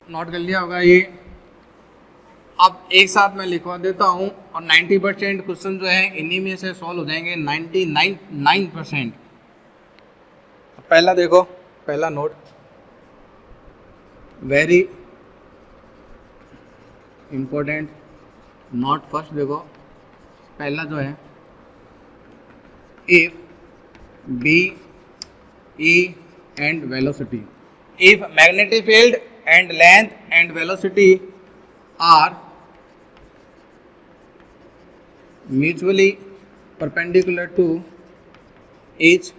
Note कर लिया होगा ये। अब एक साथ मैं लिखवा देता हूँ और 90% क्वेश्चन जो है इन्हीं में से सॉल्व हो जाएंगे, 99%। पहला देखो, पहला note very important note. First देखो, पहला जो है if B E and velocity, if magnetic field and length and velocity are mutually perpendicular to each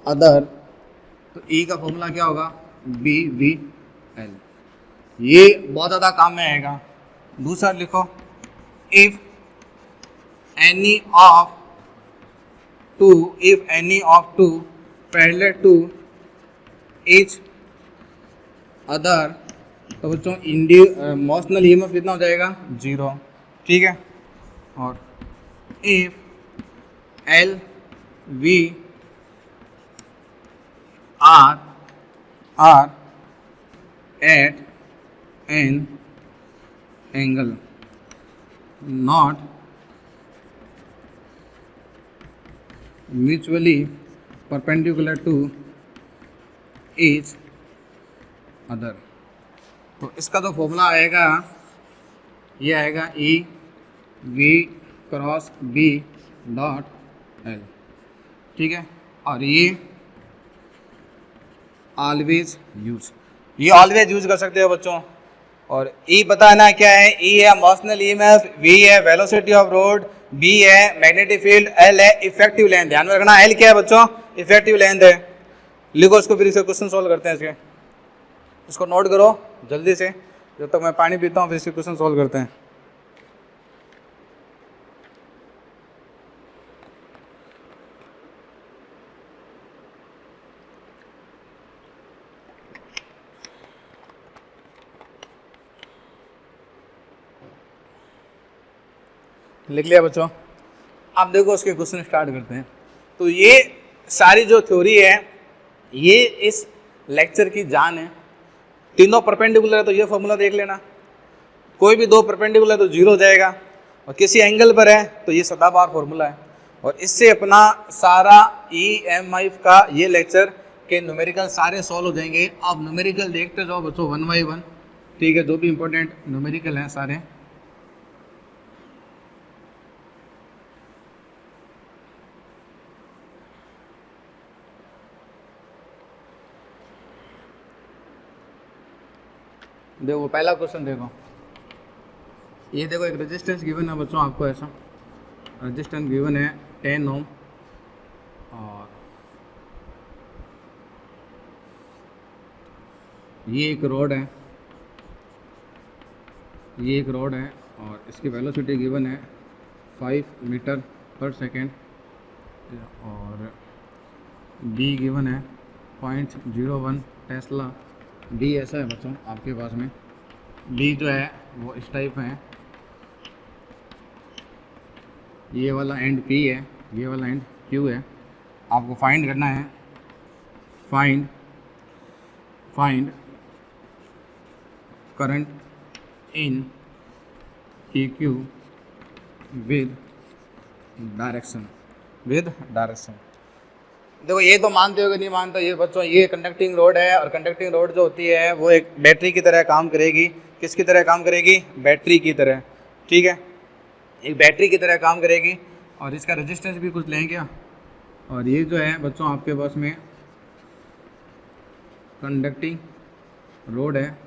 other, तो ई का फॉर्मूला क्या होगा, बी वी एल। ये बहुत ज़्यादा काम में आएगा। दूसरा लिखो, if any of two parallel to each other, तो बच्चों मोशनल ईएमएफ कितना हो जाएगा, 0। ठीक है। और if L V are at an angle not mutually perpendicular to each other, तो इसका जो फॉर्मूला आएगा ये आएगा E V cross B dot L. ठीक है। और ये ऑलवेज यूज कर सकते हो बच्चों। और ई पता है ना क्या है, ई है मोशनल ईएमएफ, वी है वेलोसिटी ऑफ रोड, बी है मैग्नेटिक फील्ड, एल है इफेक्टिव लेंथ। ध्यान में रखना, एल क्या है बच्चों, इफेक्टिव लेंथ है। लिखो इसको, फिर इसके क्वेश्चन सॉल्व करते हैं। इसको नोट करो जल्दी से, जब तक मैं पानी पीता हूँ फिर इसके क्वेश्चन सॉल्व करते हैं। लिख लिया बच्चों। अब देखो उसके क्वेश्चन स्टार्ट करते हैं। तो ये सारी जो थ्योरी है ये इस लेक्चर की जान है। तीनों परपेंडिकुलर है तो ये फॉर्मूला देख लेना, कोई भी दो परपेंडिकुलर है तो 0 हो जाएगा, और किसी एंगल पर है तो ये सदाबहार फॉर्मूला है। और इससे अपना सारा EMI का ये लेक्चर के न्यूमेरिकल सारे सॉल्व हो जाएंगे। अब न्यूमेरिकल देखते जाओ बच्चों 1 by 1। ठीक है, जो भी इंपॉर्टेंट न्यूमेरिकल हैं सारे। देखो पहला क्वेश्चन देखो, ये देखो एक रेजिस्टेंस गिवन है बच्चों आपको, ऐसा रेजिस्टेंस गिवन है 10 ओम, और ये एक रोड है, और इसकी वेलोसिटी गिवन है 5 मीटर पर सेकेंड, और डी गिवन है 0.01 टेस्ला। डी ऐसा है बच्चों आपके पास में, डी जो है वो इस टाइप में है, ये वाला एंड P है, ये वाला एंड Q है। आपको फाइंड करना है, find current in PQ with direction. देखो ये तो मानते हो कि नहीं मानते ये बच्चों, ये कंडक्टिंग रोड है, और कंडक्टिंग रोड जो होती है वो एक बैटरी की तरह काम करेगी। किसकी तरह काम करेगी, बैटरी की तरह। ठीक है, एक बैटरी की तरह काम करेगी, और इसका रेजिस्टेंस भी कुछ लेंगे। और ये जो है बच्चों आपके पास में कंडक्टिंग रोड है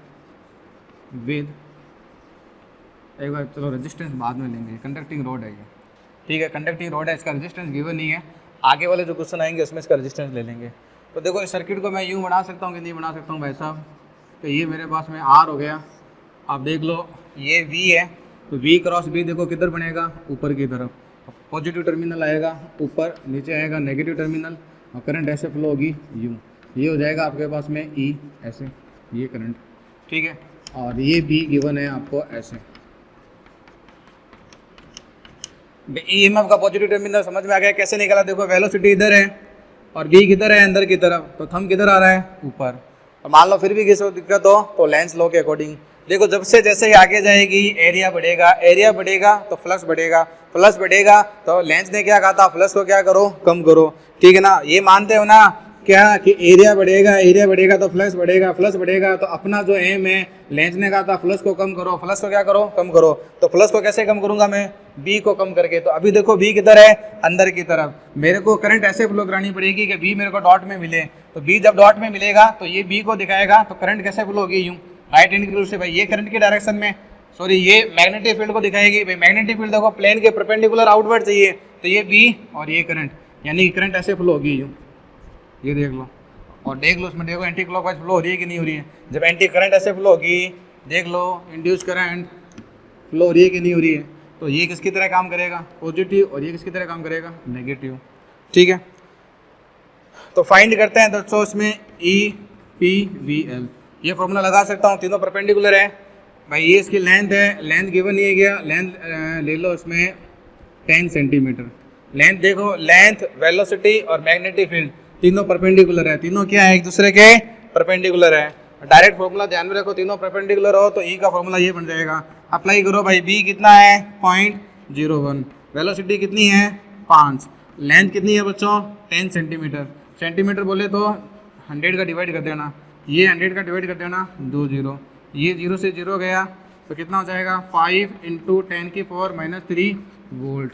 विद, एक बार चलो रेजिस्टेंस बाद में लेंगे, कंडक्टिंग रोड है ये। ठीक है, कंडक्टिंग रोड है, इसका रेजिस्टेंस गिवन नहीं है, आगे वाले जो क्वेश्चन आएंगे उसमें इसका रेजिस्टेंस ले लेंगे। तो देखो इस सर्किट को मैं यूँ बना सकता हूँ कि नहीं बना सकता हूँ भाई साहब, तो ये मेरे पास में R हो गया। आप देख लो ये V है, तो V क्रॉस B देखो किधर बनेगा, ऊपर की तरफ। पॉजिटिव टर्मिनल आएगा ऊपर, नीचे आएगा नेगेटिव टर्मिनल, और करंट ऐसे फ्लो होगी यूँ, ये हो जाएगा आपके पास में E ऐसे, ये करंट। ठीक है, और ये B गिवन है आपको ऐसे। EMF का पॉजिटिव टर्मिनल समझ में आ गया कैसे निकला। देखो वेलोसिटी इधर है और V किधर है, अंदर की तरफ, तो थंब किधर आ रहा है, ऊपर। और मान लो फिर भी किसी को दिक्कत हो तो लेंस लॉ के अकॉर्डिंग देखो, जब से जैसे ही आगे जाएगी एरिया बढ़ेगा तो फ्लक्स बढ़ेगा तो लेंस ने क्या कहा था, फ्लक्स को क्या करो, कम करो। ठीक है ना, ये मानते हो ना क्या कि एरिया बढ़ेगा तो फ्लक्स बढ़ेगा तो अपना जो एम है, लेंस ने कहा था फ्लक्स को कम करो, फ्लक्स को क्या करो, कम करो। तो फ्लक्स को कैसे कम करूंगा मैं, बी को कम करके। तो अभी देखो बी किधर है, अंदर की तरफ, मेरे को करंट ऐसे फ्लो करानी पड़ेगी कि बी मेरे को डॉट में मिले। तो बी जब डॉट में मिलेगा तो ये बी को दिखाएगा, तो करंट कैसे फ्लो होगी, यूं राइट हैंड की रूप से। भाई ये करंट की डायरेक्शन में, सॉरी ये मैग्नेटिक फील्ड को दिखाएगी। भाई मैग्नेटिक फील्ड देखो प्लेन के परपेंडिकुलर आउटवर्ड चाहिए, तो ये बी और ये करंट, यानी करंट ऐसे फ्लो होगी यूं, ये देख लो। और देख लो उसमें देखो एंटी क्लॉकवाइज फ्लो हो रही है कि नहीं हो रही है। जब एंटी करंट ऐसे फ्लो होगी, देख लो इंड्यूस करंट फ्लो हो रही है कि नहीं हो रही है। तो ये किसकी तरह काम करेगा, पॉजिटिव, और ये किसकी तरह काम करेगा, नेगेटिव। ठीक है, तो फाइंड करते हैं दोस्तों इसमें ई पी वी एल। ये फॉर्मूला लगा सकता हूँ, तीनों परपेंडिकुलर है। भाई ये इसकी लेंथ है, लेंथ गिवन नहीं है क्या, लेंथ ले लो इसमें 10 सेंटीमीटर। लेंथ देखो, लेंथ, वेलोसिटी और मैग्नेटिक फील्ड तीनों परपेंडिकुलर है, तीनों क्या है, एक दूसरे के परपेंडिकुलर है। डायरेक्ट फॉर्मूला ध्यान में रखो, तीनों परपेंडिकुलर हो तो ई का फॉर्मूला ये बन जाएगा। अप्लाई करो भाई, बी कितना है 0.01, वेलोसिटी कितनी है 5, लेंथ कितनी है बच्चों 10 सेंटीमीटर। सेंटीमीटर बोले तो 100 का डिवाइड कर देना, ये 100 का डिवाइड कर देना 2 0, ये 0 से 0 गया तो कितना हो जाएगा 5 × 10⁻³ वोल्ट।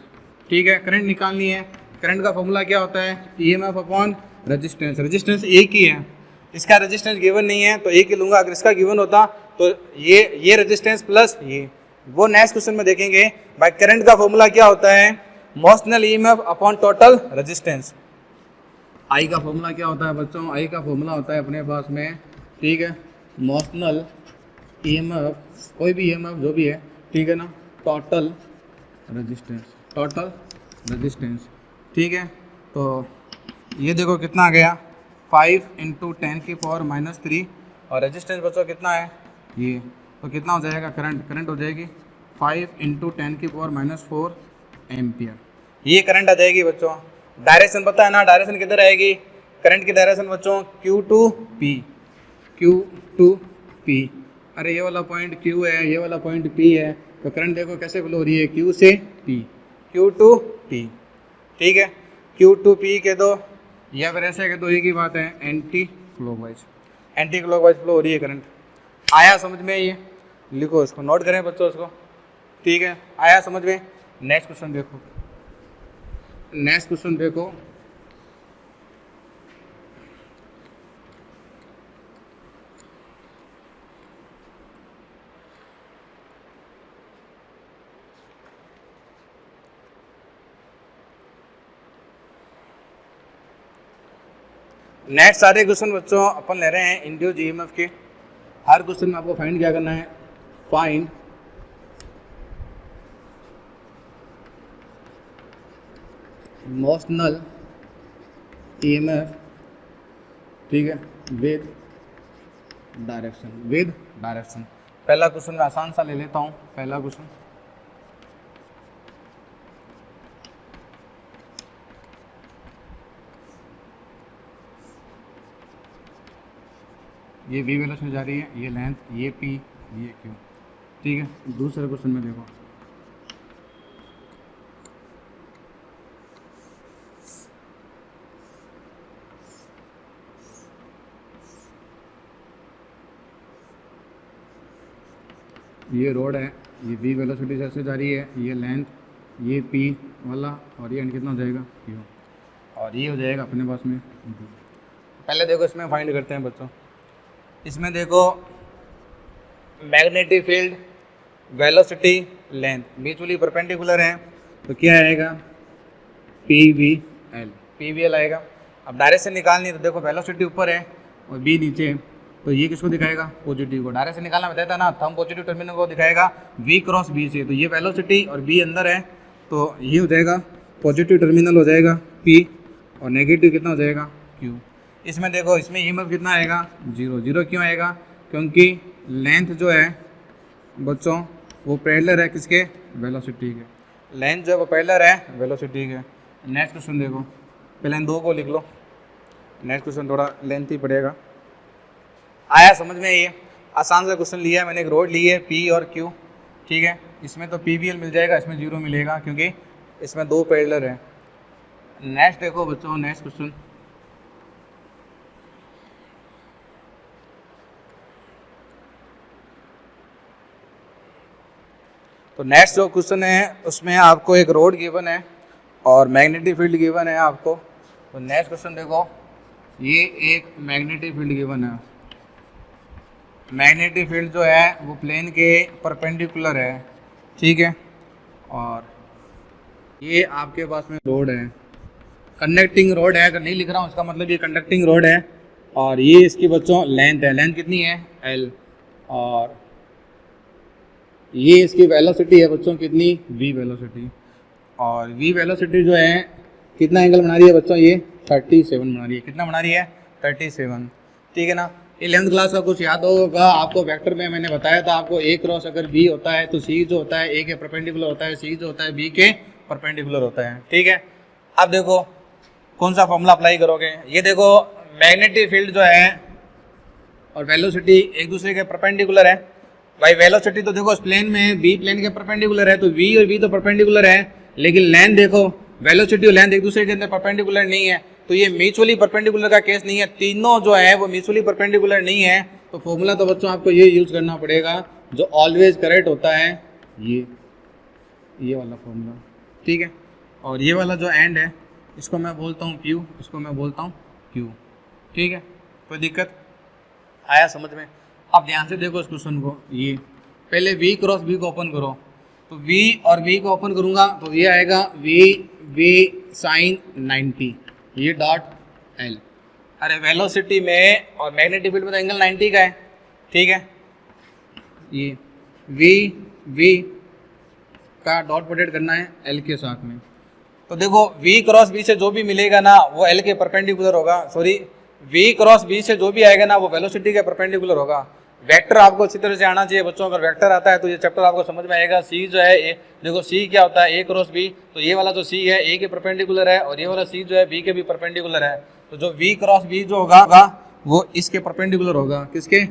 ठीक है, करंट निकालनी है। करंट का फॉर्मूला क्या होता है, ईएमएफ अपॉन रेजिस्टेंस। रेजिस्टेंस एक ही है, इसका रेजिस्टेंस गिवन नहीं है तो एक ही लूंगा। अगर इसका गिवन होता तो ये रेजिस्टेंस प्लस ये, वो नेक्स्ट क्वेश्चन में देखेंगे। भाई करंट का फॉर्मूला क्या होता है, motional EMF upon total resistance. I का फॉर्मूला क्या होता है बच्चों, आई का फॉर्मूला होता है अपने पास में, ठीक है, मोशनल ईएमएफ, कोई भी ईएमएफ जो भी है, ठीक है ना, टोटल रेजिस्टेंस। ठीक है, तो ये देखो कितना आ गया 5 × 10⁻³ और रेजिस्टेंस बच्चों कितना है ये, तो कितना हो जाएगा करंट हो जाएगी 5 × 10⁻⁴ एम्पियर। ये करंट आ जाएगी बच्चों। डायरेक्शन पता है ना, डायरेक्शन किधर आएगी, करंट की डायरेक्शन बच्चों Q2P। अरे ये वाला पॉइंट Q है, ये वाला पॉइंट P है, तो करंट देखो कैसे फ्लो हो रही है, Q से P, Q2P। ठीक है, Q2P के दो, या फिर ऐसे के दो, एक ही बात है, एंटी क्लॉकवाइज फ्लो हो रही है करंट। आया समझ में, ये लिखो, इसको नोट करें बच्चों इसको। ठीक है, आया समझ में। नेक्स्ट क्वेश्चन देखो, नेक्स्ट सारे क्वेश्चन बच्चों अपन ले रहे हैं इंड्यूस ईएमएफ के। हर क्वेश्चन में आपको फाइंड क्या करना है, फाइंड मोशनल ईएमएफ, ठीक है, विद डायरेक्शन। पहला क्वेश्चन मैं आसान सा ले लेता हूँ। पहला क्वेश्चन, ये V वेलोसिटी जा रही है, ये लेंथ, ये P, ये Q। ठीक है, दूसरे क्वेश्चन में देखो, ये रोड है, ये V वेलोसिटी से ऐसे जा रही है, ये लेंथ, ये P वाला, और ये एंड कितना हो जाएगा Q, और ये हो जाएगा अपने पास में। पहले देखो इसमें फाइंड करते हैं बच्चों। इसमें देखो magnetic field, velocity, length mutually perpendicular है, तो क्या आएगा PVL आएगा। अब डायरेक्शन निकालनी है, तो देखो वेलोसिटी ऊपर है और B नीचे है, तो ये किसको दिखाएगा, पॉजिटिव को। डायरेक्शन निकालना बताया था ना, थंब पॉजिटिव टर्मिनल को दिखाएगा V क्रॉस B से, तो ये वेलोसिटी और B अंदर है, तो ये हो जाएगा पॉजिटिव टर्मिनल हो जाएगा P, और नेगेटिव कितना हो जाएगा Q। इसमें देखो, इसमें ईएमएफ कितना आएगा 0 क्यों आएगा, क्योंकि लेंथ जो है बच्चों वो पैरेलल है किसके, वेलोसिटी के। लेंथ जो है वो पैरेलल है वेलोसिटी के। नेक्स्ट क्वेश्चन देखो, पहले इन दो को लिख लो, नेक्स्ट क्वेश्चन थोड़ा लेंथ ही पड़ेगा। आया समझ में? ये आसान सा क्वेश्चन लिया है मैंने, एक रोड ली है पी और क्यू, ठीक है, इसमें तो पीवीएल मिल जाएगा, इसमें 0 मिलेगा क्योंकि इसमें 2 पैरेलल है। नेक्स्ट देखो बच्चों, नेक्स्ट क्वेश्चन, तो नेक्स्ट जो क्वेश्चन है उसमें आपको एक रोड गिवन है और मैग्नेटिक फील्ड गिवन है आपको। तो नेक्स्ट क्वेश्चन देखो, ये एक मैग्नेटिक फील्ड गिवन है, मैग्नेटिक फील्ड जो है वो प्लेन के परपेंडिकुलर है, ठीक है, और ये आपके पास में रोड है, कंडक्टिंग रोड है, अगर नहीं लिख रहा हूँ इसका मतलब ये कंडक्टिंग रोड है, और ये इसकी बच्चों लेंथ है, लेंथ कितनी है L, और ये इसकी वेलोसिटी है बच्चों कितनी v वेलोसिटी, और v वेलोसिटी जो है कितना एंगल बना रही है बच्चों, ये 37 बना रही है, कितना बना रही है 37, ठीक है ना। 11th क्लास का कुछ याद होगा आपको, वेक्टर में मैंने बताया था आपको A क्रॉस अगर B होता है तो C जो होता है A के परपेंडिकुलर होता है, C जो होता है B के परपेंडिकुलर होता है, ठीक है। अब देखो कौन सा फॉर्मूला अप्लाई करोगे, ये देखो मैग्नेटिक फील्ड जो है और वेलोसिटी एक दूसरे के परपेंडिकुलर है भाई। वेलोसिटी तो देखो इस प्लेन में B प्लेन के परपेंडिकुलर है तो V और V तो परपेंडिकुलर है, लेकिन लेंथ देखो वेलोसिटी और लेंथ एक दूसरे के अंदर परपेंडिकुलर नहीं है, तो ये म्यूचुअली परपेंडिकुलर का केस नहीं है, तीनों जो है वो म्यूचुअली परपेंडिकुलर नहीं है। तो फॉर्मूला तो बच्चों आपको ये यूज करना पड़ेगा जो ऑलवेज करेक्ट होता है, ये वाला फॉर्मूला, ठीक है। और ये वाला जो एंड है इसको मैं बोलता हूँ Q, इसको मैं बोलता हूँ Q, ठीक है। कोई दिक्कत आया समझ में? अब ध्यान से देखो इस क्वेश्चन को, ये पहले V क्रॉस B को ओपन करो, तो V और V को ओपन करूँगा तो ये आएगा V साइन 90, ये डॉट L। अरे वेलोसिटी में और मैग्नेटिक फील्ड में तो एंगल 90 का है, ठीक है। ये V का डॉट प्रोडक्ट करना है L के साथ में, तो देखो V क्रॉस B से जो भी मिलेगा ना वो L के परपेंडिकुलर होगा, सॉरी V क्रॉस B से जो भी आएगा ना वो वेलोसिटी के परपेंडिकुलर होगा। वेक्टर आपको अच्छी तरह से आना चाहिए बच्चों, अगर वेक्टर आता है तो ये चैप्टर आपको समझ में आएगा। C जो है देखो C क्या होता है A क्रॉस B, तो ये वाला जो C है A के परपेंडिकुलर है और ये वाला C जो है B के भी परपेंडिकुलर है, तो जो V क्रॉस B जो होगा वो इसके परपेंडिकुलर होगा, किसके?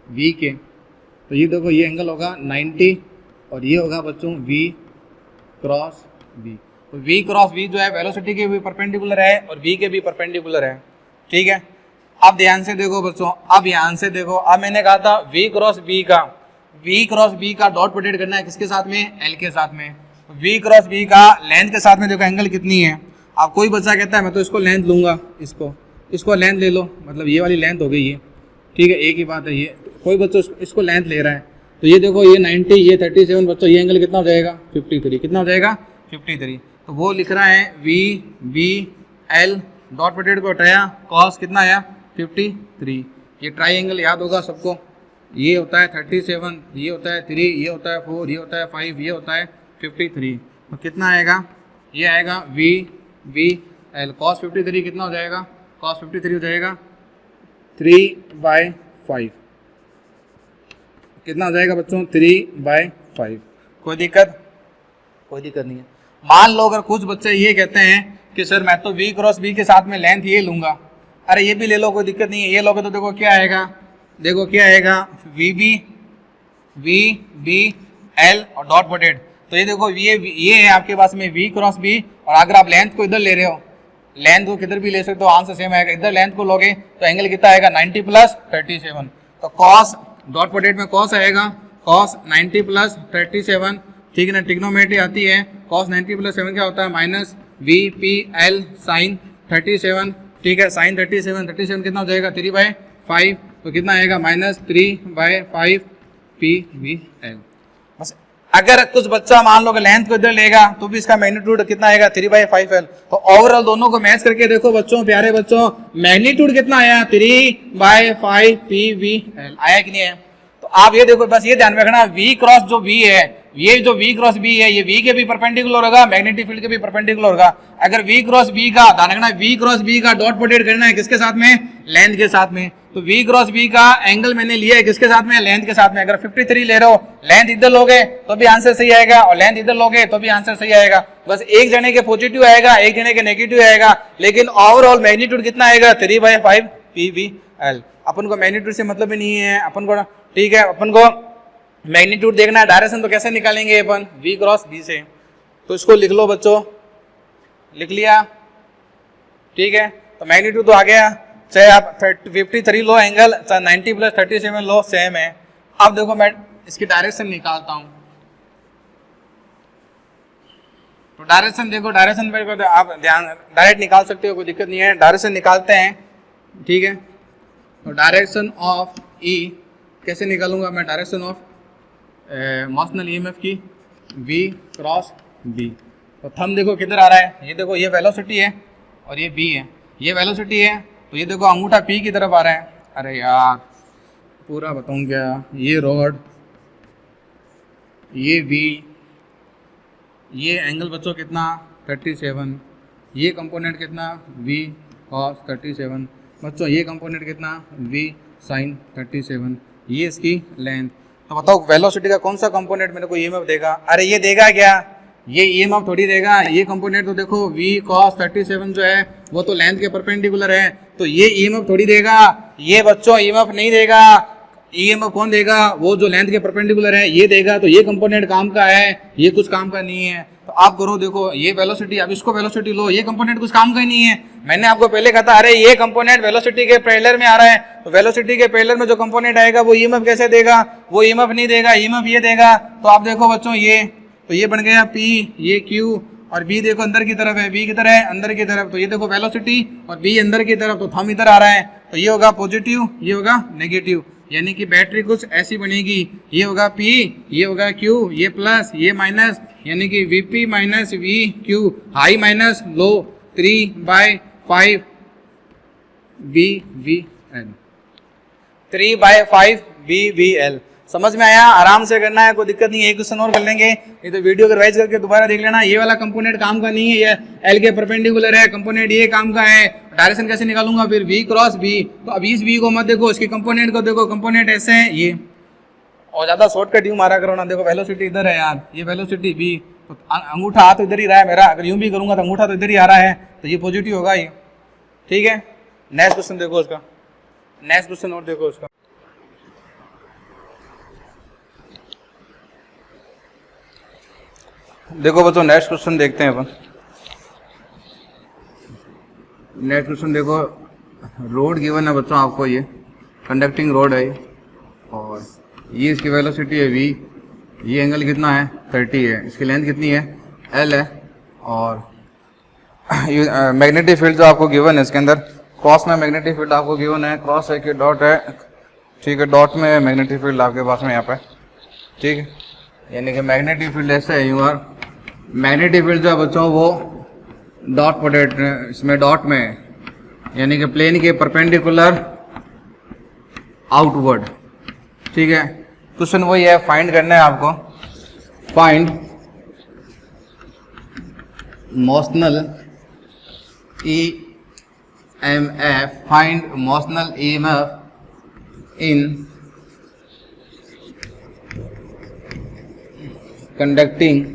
V के। तो ये देखो ये एंगल होगा 90 और ये होगा बच्चों V क्रॉस B। तो V क्रॉस B जो है वेलोसिटी के भी परपेंडिकुलर है और V के भी परपेंडिकुलर है, ठीक है। अब ध्यान से देखो बच्चों, अब ध्यान से देखो, अब मैंने कहा था V क्रॉस B का डॉट प्रोडक्ट करना है किसके साथ में? L के साथ में। V क्रॉस B का लेंथ के साथ में देखो एंगल कितनी है। अब कोई बच्चा कहता है मैं तो इसको लेंथ लूंगा, इसको लेंथ ले लो, मतलब ये वाली लेंथ हो गई ये, ठीक है, एक ही बात है ये। कोई बच्चा इसको लेंथ ले रहा है तो ये देखो ये 90, ये 37 बच्चों, ये एंगल कितना हो जाएगा 53, कितना हो जाएगा 53। तो वो लिख रहा है VL डॉट प्रोडक्ट को हटाया, कॉस कितना आया 53। ये ट्राइंगल याद होगा सबको, ये होता है 37, ये होता है 3, ये होता है 4, ये होता है 5, ये होता है 53। तो कितना आएगा? ये आएगा VL कॉस 53 कितना हो जाएगा? कॉस 53 हो जाएगा 3/5, कितना हो जाएगा बच्चों 3/5। कोई दिक्कत नहीं है। मान लो अगर कुछ बच्चे ये कहते हैं कि सर मैं तो V क्रॉस B के साथ में लेंथ ये लूंगा, अरे ये भी ले लो कोई दिक्कत नहीं है, ये लोगे तो देखो क्या आएगा, देखो क्या आएगा VBL और डॉट प्रोडक्ट। तो ये देखो ये है आपके पास में V क्रॉस B, और अगर आप लेंथ को इधर ले रहे हो, लेंथ को किधर भी ले सकते हो, आंसर सेम आएगा। इधर लेंथ को लोगे तो एंगल कितना आएगा 90 + 37। तो कॉस डॉट प्रोडक्ट में कॉस आएगा, कॉस 90 + 37, ठीक है ना, ट्रिग्नोमेट्री आती है, कॉस 90 + 7 क्या होता है -VPL साइन 37, ठीक है, साइन 37 कितना हो जाएगा 3/5, तो कितना आएगा -3/5 PVL। बस अगर कुछ बच्चा मान लो कि लेंथ को इधर लेगा तो भी इसका मैग्नीट्यूड कितना आएगा 3/5L। तो ओवरऑल दोनों को मैच करके देखो बच्चों, प्यारे बच्चों, मैग्नीट्यूड कितना आया 3/5 PVL आया कि नहीं है। तो आप ये देखो, बस ये ध्यान में रखना, V क्रॉस जो V है, ये जो V क्रॉस B है ये V के भी परपेंडिकुलर होगा, मैग्नेटिक फील्ड के भी परपेंडिकुलर होगा। अगर V क्रॉस B का ध्यान रखना, V क्रॉस B का डॉट प्रोडक्ट करना है किसके साथ में? लेंथ के साथ में। तो V क्रॉस B का एंगल मैंने लिया है किसके साथ में? लेंथ के साथ में। अगर 53 ले रहे हो, लेंथ इधर लोगे तो भी आंसर सही आएगा और लेंथ इधर लोगे तो भी आंसर सही आएगा। बस एक जने के पॉजिटिव आएगा, एक जने के नेगेटिव आएगा, लेकिन ओवरऑल मैग्नीट्यूड कितना आएगा 3/5 PVL। अपन को मैग्नीट्यूड से मतलब ही नहीं है अपन को, ठीक है। अपन को मैग्नीट्यूड देखना है, डायरेक्शन तो कैसे निकालेंगे अपन, v क्रॉस b से। तो इसको लिख लो बच्चों, लिख लिया, ठीक है। तो मैग्नीट्यूड तो आ गया, चाहे आप 53 लो एंगल, चाहे 90 + 37 लो, सेम है। अब देखो मैं इसकी डायरेक्शन निकालता हूं। तो डायरेक्शन देखो, डायरेक्शन पे आप ध्यान डायरेक्ट निकाल सकते हो, कोई दिक्कत नहीं है। डायरेक्शन निकालते हैं, ठीक है। तो डायरेक्शन ऑफ E कैसे निकालूंगा मैं, डायरेक्शन ऑफ मोशनल ईएमएफ की v क्रॉस b। तो थंब देखो किधर आ रहा है, ये देखो ये वेलोसिटी है और ये b है, ये वेलोसिटी है। तो ये देखो अंगूठा p की तरफ आ रहा है। अरे यार पूरा बताऊं क्या, ये रॉड, ये v, ये एंगल बच्चों कितना 37, ये कंपोनेंट कितना v cos 37 बच्चों, ये कंपोनेंट कितना v sin 37, ये इसकी लेंथ। तो बताओ वेलोसिटी का कौन सा कंपोनेंट मेरे को ईएमएफ देगा? अरे ये देगा क्या, ये ईएमएफ थोड़ी देगा। ये कंपोनेंट तो देखो v cos 37 जो है वो तो लेंथ के परपेंडिकुलर है, तो ये ईएमएफ थोड़ी देगा। ये बच्चों ईएमएफ नहीं देगा, ईएमएफ कौन देगा, वो जो लेंथ के परपेंडिकुलर है ये देगा। तो ये कंपोनेंट काम का है, ये कुछ काम का नहीं है। तो आप करो, देखो ये वेलोसिटी, अब इसको वेलोसिटी लो, ये कंपोनेंट कुछ काम का ही नहीं है। मैंने आपको पहले कहा था अरे ये कंपोनेंट वेलोसिटी के पैरेलल में आ रहा है, तो वेलोसिटी के पैरेलल में जो कंपोनेंट आएगा वो ईएमएफ कैसे देगा, वो ईएमएफ नहीं देगा, ईएमएफ ये देगा। तो आप देखो बच्चों ये, तो ये बन गया P, ये Q, और B देखो अंदर की तरफ है, B किधर है, अंदर की तरफ। तो ये देखो वेलोसिटी और B अंदर की तरफ, तो थंब इधर आ रहा है। तो ये होगा पॉजिटिव, ये होगा नेगेटिव, यानी कि बैटरी कुछ ऐसी बनेगी, ये होगा P, ये होगा Q, ये प्लस, ये माइनस, यानी कि Vp minus VQ, high minus low, 3/5 BVL, 3/5 BVL। समझ में आया? आराम से करना है, कोई दिक्कत नहीं है। एक क्वेश्चन और कर लेंगे, ये तो वीडियो को रिवाइज करके दोबारा देख लेना। ये वाला कंपोनेंट काम का नहीं है, ये एल के परपेंडिकुलर है, कंपोनेंट ये काम का है। डायरेक्शन कैसे निकालूंगा फिर, v क्रॉस b। तो अब इस v को मत देखो, इसके कंपोनेंट को देखो, कंपोनेंट ऐसे है ये, और ज्यादा शॉर्टकट यूं मारा करो ना। देखो वेलोसिटी इधर है यार, ये वेलोसिटी v, तो अंगूठा हाथ तो इधर ही रहा है मेरा, अगर यूं भी करूंगा तो अंगूठा तो इधर ही आ रहा है, तो ये पॉजिटिव होगा ये, ठीक है। नेक्स्ट क्वेश्चन देखो उसका, नेक्स्ट क्वेश्चन और देखो उसका। देखो बच्चों नेक्स्ट क्वेश्चन देखते हैं अपन। नेक्स्ट क्वेश्चन देखो, रोड गिवन है बच्चों आपको, ये कंडक्टिंग रोड है और ये इसकी वेलोसिटी है v, ये एंगल कितना है 30 है, इसकी लेंथ कितनी है l है, और मैग्नेटिक फील्ड जो आपको गिवन है इसके अंदर, क्रॉस में मैग्नेटिक फील्ड आपको गिवन है, क्रॉस है कि डॉट है, ठीक है, डॉट में मैग्नेटिक फील्ड आपके पास में यहाँ पे, ठीक है। यानी कि मैग्नेटिक फील्ड ऐसे है यूँ, और मैग्नेटिक फील्ड जो है बच्चों वो डॉट पोटेट इसमें डॉट में है, यानी कि प्लेन के परपेंडिकुलर आउटवर्ड, ठीक है। क्वेश्चन वही है, फाइंड करना है आपको, find motional EMF, find motional EMF in conducting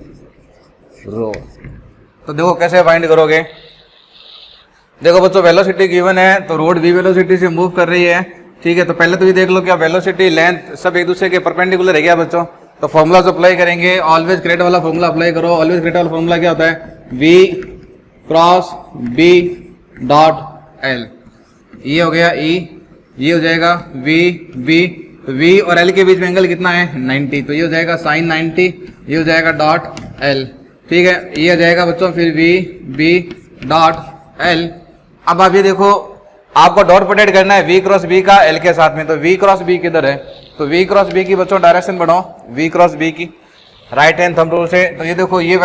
road. तो देखो कैसे फाइंड करोगे। देखो बच्चों वेलोसिटी गिवन है, तो रोड v वेलोसिटी से मूव कर रही है, ठीक है। तो पहले तो ये देख लो क्या वेलोसिटी लेंथ सब एक दूसरे के परपेंडिकुलर है क्या बच्चों। तो फॉर्मूलाज अप्लाई करेंगे, ऑलवेज क्रेट वाला फॉर्मूला अप्लाई करो। ऑलवेज क्रेट वाला फॉर्मूला क्या होता है, v cross b dot l, ये हो गया e, ये हो जाएगा v b, तो v और l के बीच में एंगल कितना है 90, तो ये हो जाएगा sin 90, ये हो जाएगा डॉट l, ठीक है। ये हो जाएगा बच्चों फिर v b डॉट l। अब आप ये देखो, आपको डॉट प्रोटेक्ट करना है v क्रॉस b का l के साथ में, तो v क्रॉस b किधर है, तो v क्रॉस b की बच्चों डायरेक्शन बढ़ाओ, v क्रॉस b की राइट हैंड थंब रूल से। तो ये देखो ये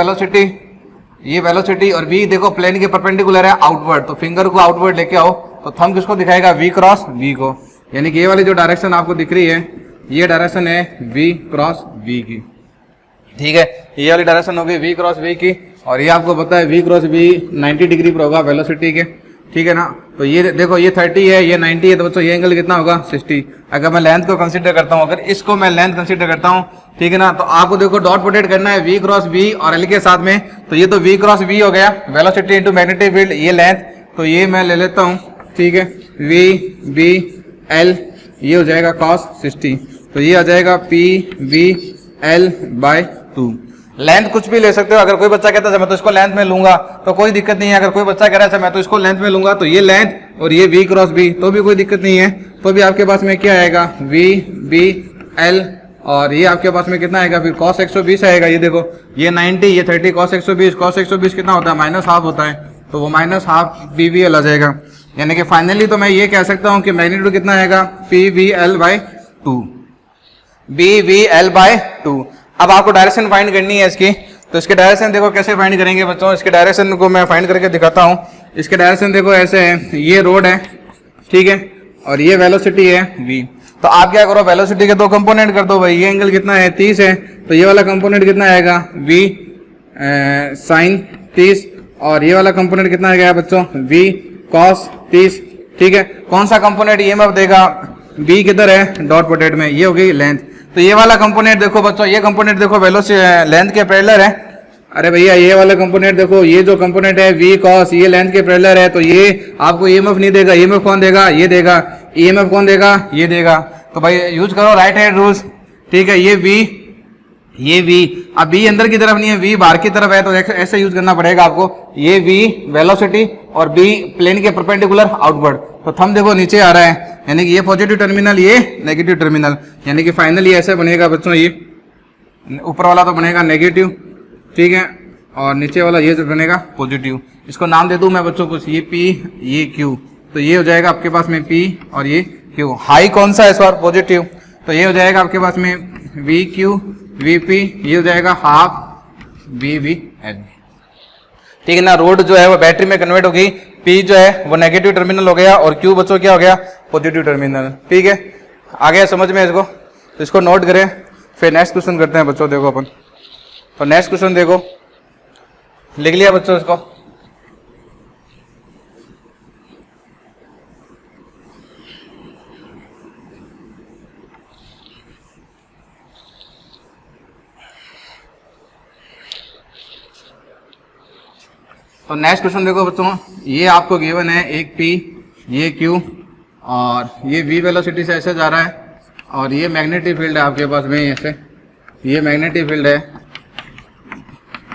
वेलोसिटी और v देखो प्लेन के परपेंडिकुलर है आउटवर्ड, तो फिंगर को आउटवर्ड लेके आओ, तो थंब किसको दिखाएगा, v क्रॉस b को, यानी कि ये वाली जो डायरेक्शन आपको दिख रही है ये डायरेक्शन है v क्रॉस b की, ठीक है। ये वाली डायरेक्शन होगी v क्रॉस b की, और ये आपको पता है v क्रॉस b 90 डिग्री पर होगा वेलोसिटी के, ठीक है ना। तो ये देखो ये 30 है, ये 90 है, तो बच्चों ये एंगल कितना होगा 60। अगर मैं लेंथ को कंसीडर करता हूँ, अगर इसको मैं लेंथ कंसीडर करता हूँ, ठीक है ना, तो आपको देखो डॉट प्रोटेक्ट करना है v क्रॉस b और l के साथ में, तो ये तो v क्रॉस b हो गया, वेलोसिटी इंटू मैग्नेटिक फील्ड, ये लेंथ, तो ये मैं ले लेता हूँ, ठीक है, v b एल, ये हो जाएगा cos 60, तो ये आ जाएगा P V L by 2। Length कुछ भी ले सकते हो, अगर कोई बच्चा कहता है मैं तो इसको लेंथ में लूंगा तो कोई दिक्कत नहीं है। अगर कोई बच्चा कह रहा है मैं तो इसको लेंथ में लूंगा तो ये लेंथ और ये v क्रॉस b, तो भी कोई दिक्कत नहीं है। तो भी आपके पास में क्या आएगा v b l, और ये आपके पास में कितना आएगा फिर cos 120 आएगा। ये देखो ये 90, ये 30, cos 120 कितना होता है -½ होता है, तो वो -½ पी वी एल आ जाएगा। यानी कि फाइनली तो मैं ये कह सकता हूँ कि मैग्नीट्यूड कितना आएगा P V L by 2, B V L by 2। अब आपको डायरेक्शन फाइंड करनी है इसकी, तो इसके डायरेक्शन देखो कैसे फाइंड करेंगे बच्चों। इसके डायरेक्शन को मैं फाइंड करके दिखाता हूँ। इसके डायरेक्शन देखो ऐसे है, ये रोड है, ठीक है, और ये वेलोसिटी है v। तो आप क्या करो, वेलोसिटी के दो कंपोनेंट कर दो भाई। ये एंगल कितना है 30 है, तो ये वाला कंपोनेंट कितना आएगा v साइन 30, और ये वाला कंपोनेंट कितना आएगा बच्चों v cos 30, ठीक है। कौन सा कंपोनेंट ईएमएफ देगा, b किधर है डॉट पोटेट में, ये हो गई लेंथ। तो ये वाला कंपोनेंट देखो बच्चों, ये कंपोनेंट देखो वेलोसिटी लेंथ के पैरेलल है। अरे भैया ये वाला कंपोनेंट देखो, ये जो कंपोनेंट है v cos, ये लेंथ के पैरेलल है, तो ये आपको ईएमएफ नहीं देगा। ईएमएफ कौन देगा, ये देगा। ईएमएफ कौन देगा, ये देगा। तो भाई यूज करो राइट हैंड रूल्स, ठीक है। ये v, अब v अंदर की तरफ नहीं है, v बाहर की तरफ है, तो ऐसे यूज करना पड़ेगा आपको। ये v वेलोसिटी और b प्लेन के परपेंडिकुलर आउटवर्ड। तो थंब देखो नीचे आ रहा है, यानी कि ये पॉजिटिव टर्मिनल, ये नेगेटिव टर्मिनल, यानी कि फाइनली ऐसे बनेगा बच्चों। ये ऊपर वाला तो बनेगा नेगेटिव, ठीक है, और नीचे वाला ये जो बनेगा पॉजिटिव। इसको नाम दे दूं मैं बच्चों कुछ, ये P ये Q, तो ये हो जाएगा आपके पास में P और ये Q। हाई कौन सा है इस बार, पॉजिटिव, तो ये हो जाएगा आपके पास में VQ VP, ये हो जाएगा हाफ VVL, ठीक है ना। रोड जो है वो बैटरी में कन्वर्ट होगी, P जो है वो नेगेटिव टर्मिनल हो गया और Q बच्चों क्या हो गया, पॉजिटिव टर्मिनल, ठीक है। आ गया समझ में इसको, तो इसको नोट करें। फिर नेक्स्ट क्वेश्चन करते हैं बच्चों, देखो अपन, तो नेक्स्ट क्वेश्चन देखो, लिख लिया बच्चों इसको। तो नेक्स्ट क्वेश्चन देखो बच्चों, ये आपको गिवन है एक P, ये Q, और ये V वेलोसिटी से ऐसे जा रहा है, और ये मैग्नेटिक फील्ड है आपके पास में ऐसे, ये मैग्नेटिक फील्ड है।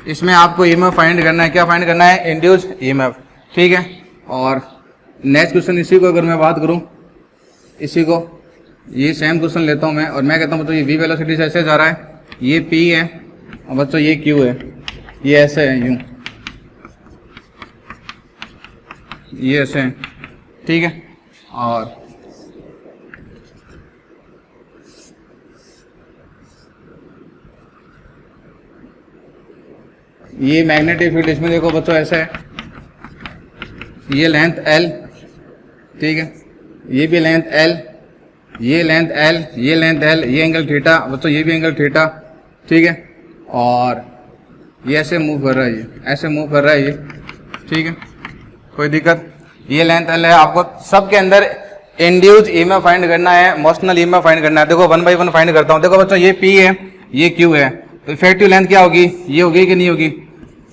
इसमें आपको ईएमएफ फाइंड करना है, क्या फाइंड करना है, इंड्यूस्ड ईएमएफ, ठीक है। और नेक्स्ट क्वेश्चन इसी को अगर मैं बात करूं, इसी को, ये सेम क्वेश्चन लेता हूं मैं, और मैं कहता हूं बच्चों ये V वेलोसिटी से ऐसे जा रहा है, ये P है, और बच्चों ये Q है, ये ऐसे है, यूं ये ऐसे है, ठीक है। और ये मैग्नेटिक फील्ड इसमें देखो बच्चों ऐसा है, ये लेंथ L, ठीक है, ये भी लेंथ L, ये लेंथ L, ये लेंथ L, ये एंगल थीटा बच्चों, ये भी एंगल थीटा, ठीक है। और ये ऐसे मूव कर रहा है, ये ऐसे मूव कर रहा है ये, ठीक है, कोई दिक्कत। ये लेंथ L है। आपको सबके अंदर इंड्यूस्ड ईएमएफ फाइंड करना है, मोशनल ईएमएफ फाइंड करना है। देखो 1 बाय 1 फाइंड करता हूँ। देखो बच्चों ये P है, ये Q है, तो इफेक्टिव लेंथ क्या होगी, ये होगी कि नहीं होगी,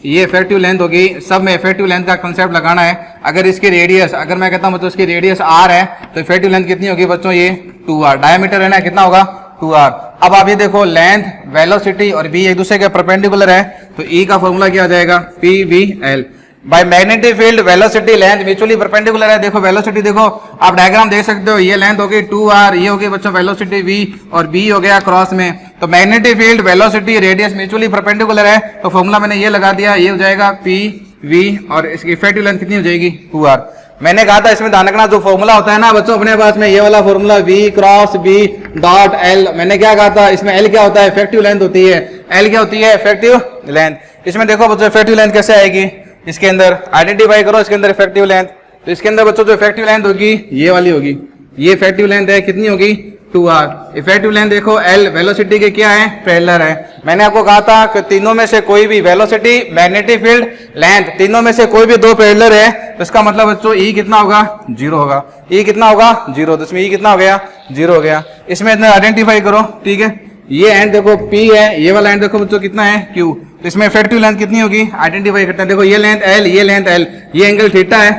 ये इफेक्टिव लेंथ होगी। सब में इफेक्टिव लेंथ का कंसेप्ट लगाना है। अगर इसकी रेडियस, अगर मैं कहता हूँ बच्चों इसकी रेडियस R है, तो इफेक्टिव लेंथ कितनी होगी बच्चों, ये 2R। डायमीटर है ना, कितना होगा 2R। अब आप ये देखो लेंथ, वेलोसिटी और B एक दूसरे के परपेंडिकुलर है, तो E का फॉर्मूला क्या आ जाएगा, PVL। By magnetic field velocity length mutually perpendicular है। देखो वेलोसिटी देखो, आप डायग्राम देख सकते हो, ये लेंथ हो गई 2R, ये हो गई बच्चों वेलोसिटी V, और B हो गया क्रॉस में। तो magnetic field velocity radius mutually perpendicular है, तो फॉर्मूला मैंने ये लगा दिया, ये हो जाएगा PV, और इसकी इफेक्टिव लेंथ कितनी हो जाएगी 2R। मैंने कहा था इसमें ध्यान रखना, जो फॉर्मूला होता है ना बच्चों अपने पास में, ये वाला formula V cross B dot L, मैंने क्या कहा था, इसमें L क्या होता है, इफेक्टिव लेंथ होती है। L क्या होती है, इफेक्टिव लेंथ। इसमें देखो बच्चों इफेक्टिव लेंथ कैसे आएगी, इसके अंदर आइडेंटिफाई करो, इसके अंदर इफेक्टिव लेंथ। तो इसके अंदर बच्चों जो इफेक्टिव लेंथ होगी ये वाली होगी, ये इफेक्टिव लेंथ है, कितनी होगी 2R। इफेक्टिव लेंथ देखो L वेलोसिटी के क्या है, पैरेलल है। मैंने आपको कहा था कि तीनों में से कोई भी वेलोसिटी, मैग्नेटिक फील्ड, लेंथ, तीनों में से कोई भी दो पैरेलल है, तो इसका मतलब बच्चों E कितना होगा, 0 होगा। E कितना होगा, 0, तो इसमें E कितना हो गया, 0 हो गया। इसमें इतना आइडेंटिफाई करो, ठीक है। ये एंड देखो P है, ये वाला एंड देखो बच्चों कितना है Q, तो इसमें इफेक्टिव लेंथ कितनी होगी, आइडेंटिफाई करते हैं। देखो ये लेंथ L, ये लेंथ L, ये एंगल थीटा है,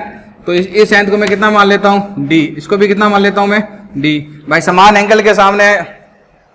तो इस एंड को मैं कितना मान लेता हूँ D, इसको भी कितना मान लेता हूँ मैं डी। भाई समान एंगल के सामने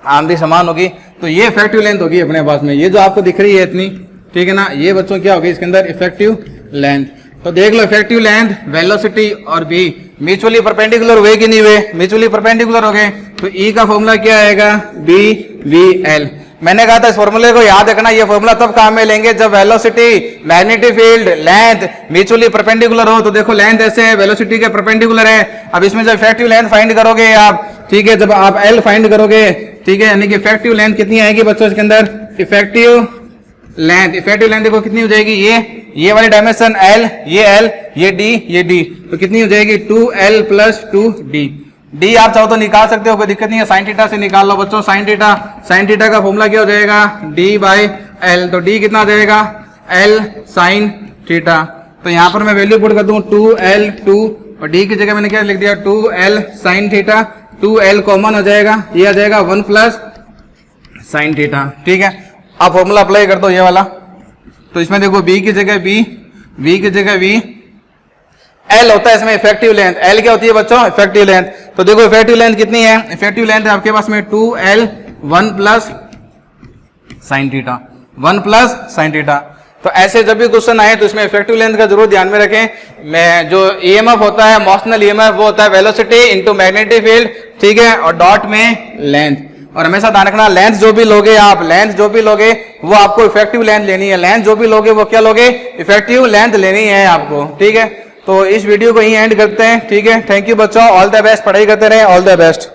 आमदी समान होगी, तो ये इफेक्टिव लेंथ होगी अपने पास में, ये जो आपको दिख रही है इतनी, ठीक है ना, ये बच्चों क्या होगी इसके अंदर इफेक्टिव लेंथ। तो देख लो इफेक्टिव लेंथ, वेलोसिटी और बी म्यूचुअली परपेंडिकुलर हुए कि नहीं हुए, म्यूचुअली परपेंडिकुलर हो गए, तो ई का फॉर्मूला क्या आएगा, बी वी एल। मैंने कहा था इस फॉर्मूले को याद रखना, ये फॉर्मूला तब काम में लेंगे जब velocity, magnetic field, length mutually perpendicular हो। तो देखो लेंथ ऐसे है, वेलोसिटी के परपेंडिकुलर है। अब इसमें जब इफेक्टिव लेंथ फाइंड करोगे आप, ठीक है, जब आप एल फाइंड करोगे, ठीक है, यानी कि इफेक्टिव लेंथ कितनी आएगी बच्चों इसके अंदर, इफेक्टिव लेंथ देखो कितनी हो जाएगी, ये वाली डायमेंशन एल, ये डी, ये डी, तो कितनी हो जाएगी 2l प्लस 2d। डी आप चाहो तो निकाल सकते हो, कोई दिक्कत नहीं है, साइन थीटा से निकाल लो बच्चों। साइन थीटा का फॉर्मूला क्या हो जाएगा, डी बाई एल। तो डी कितना जाएगा, एल साइन थीटा। तो यहां पर मैं वैल्यू पुट कर दूं 2l 2, और डी की जगह मैंने क्या लिख दिया 2l sine theta, 2l common हो जाएगा, ये आ जाएगा 1 प्लस साइन थीटा, ठीक है। आप फॉर्मूला अप्लाई कर दो ये वाला, तो इसमें देखो बी की जगह बी, वी की जगह वी, एल होता है इसमें इफेक्टिव लेंथ। एल क्या होती है बच्चों, इफेक्टिव लेंथ। तो देखो इफेक्टिव लेंथ कितनी है, इफेक्टिव लेंथ है आपके पास में 2l 1 plus sine theta, 1 plus sine theta. तो ऐसे जब भी क्वेश्चन आए तो इसमें इफेक्टिव लेंथ का जरूर ध्यान में रखें। मैं जो ईएमएफ होता है, मोशनल ईएमएफ, वो होता है वेलोसिटी इनटू मैग्नेटिक फील्ड, ठीक है, और डॉट में लेंथ। और हमेशा ध्यान रखना, लेंथ जो भी लोगे आप, लेंथ जो भी लोगे वो आपको इफेक्टिव लेंथ लेनी है, लेंथ जो भी लोगे वो क्या लोगे, इफेक्टिव लेंथ लेनी है आपको, ठीक है। तो इस वीडियो को यहीं एंड करते हैं, ठीक है। थैंक यू बच्चों, ऑल द बेस्ट, पढ़ाई करते रहे, ऑल द बेस्ट।